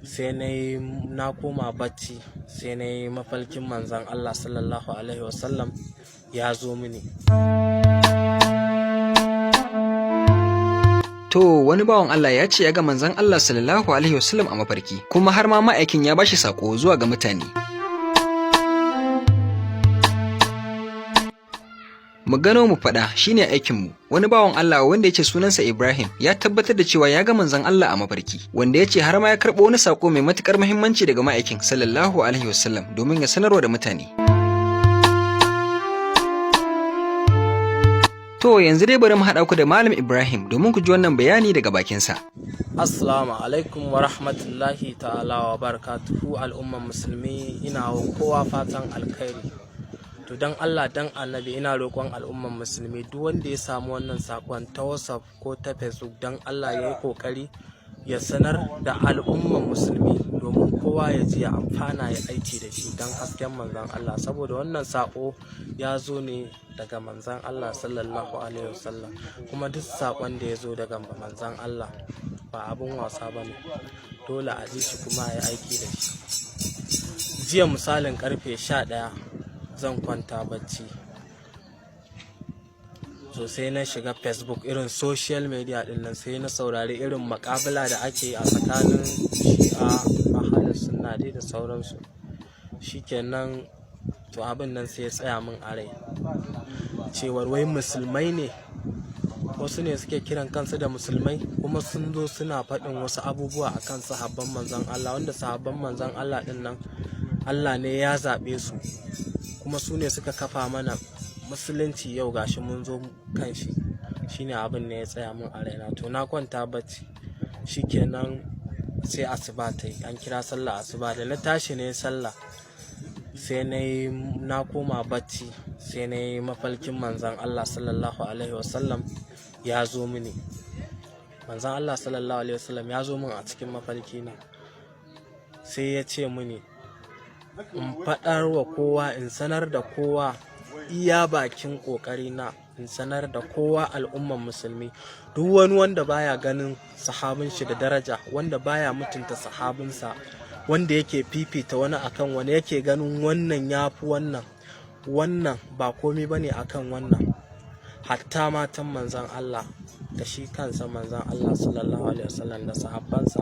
sai na koma bacci sai na yi mafalkin manzon Allah sallallahu alaihi wasallam ya zo mini. To wani bawan Allah ya ce ya ga manzon Allah sallallahu alaihi wasallam a mafarki, kuma har ma ma'aikin ya bashi sako zuwa ga mutane. Mu gano mu faɗa shine aikinmu. Wani bawan Allah wanda yace sunansa Ibrahim ya tabbatar da cewa ya ga manzon Allah a mafarki, wanda yace har ma ya karɓo wani sako mai matukar muhimmanci daga ma'aikin sallallahu alaihi wasallam domin ya sanarwa da mutane. To yanzu dai bari mu haɗa ku da Malam Ibrahim domin ku ji wannan bayani daga bakinsa. Assalamu alaikum wa rahmatullahi ta'ala wa barakatuhu al'umman musulmi, ina wa kowa fatan alkhairi. To dan Allah dan Annabi ina roƙon al'umman musulmi duk wanda ya samu wannan sakon ta WhatsApp ko ta Facebook dan Allah ya yi kokari ya sanar da al'umman musulmi domin kowa ya ji ya amfana ya aiki da shi dan hasken manzon Allah, saboda wannan sako ya zo ne daga manzon Allah sallallahu alaihi wasallam, kuma duk sakon da ya zo daga manzon Allah ba abun wasa bane, dole a ji shi kuma ya aiki da shi. Jiya misalin karfe 11 zan kwanta bacci, so sai na shiga Facebook irin social media din nan, sai na saurari irin makabala da ake a tsakanin shi'a ahlus sunna dai da sauransu. Shikenan to abin nan sai ya tsaya min a rai cewar wai musulmai ne, wasu ne suke kiran kansu da musulmai kuma sun zo suna faɗin wasu abubuwa akan sahabban manzon Allah, wanda sahabban manzon Allah din nan Allah ne ya zaɓe su, kuma su ne suka kafa mana musulunci, yau gashi mun zo kan shi. Shine abin ne ya tsaya min a raina. To na kwanta bacci, shikenan sai asuba ta yi, an kira sallah asuba, da na tashi ne sallah sai na koma bacci sai na yi mafalkin manzon Allah sallallahu alaihi wasallam ya zo mini. Manzon Allah sallallahu alaihi wasallam ya zo min a cikin mafalki na, sai ya ce mini in faɗar wa kowa, in sanar da kowa iya bakin ƙoƙari na, in sanar da kowa al'umman musulmi, duk wani wanda baya ganin sahabin shi da daraja, wanda baya mutunta sahabinsa, wanda yake fifita wani akan wani, yake ganin wannan yafi wannan ba komai bane akan wannan, hatta matan manzon Allah da shi kansa manzon Allah sallallahu alaihi wasallam da sahabbansa.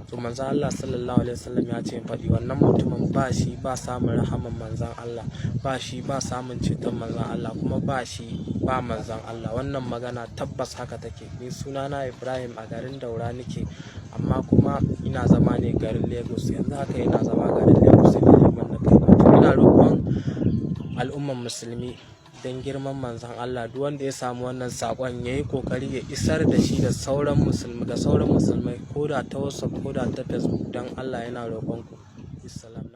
To manzon Allah sallallahu alaihi wasallam ya ce faɗi wannan mutumin ba shi ba samun rahaman manzon Allah, ba shi ba samun ceton manzon Allah, kuma ba shi ba manzon Allah. Wannan magana tabbas haka take. Ni sunana Ibrahim, a garin Daura nake, amma kuma ina zama ne garin Lagos. Yanzu haka ina zama garin Lagos ne neman na kai. Ina roƙon al'umman musulmi don girman manzon Allah, duk wanda ya samu wannan sakon ya yi kokari ya isar da shi da sauran musulmai ko da ta WhatsApp ko da ta Facebook, don Allah yana roƙon ku. Assalam.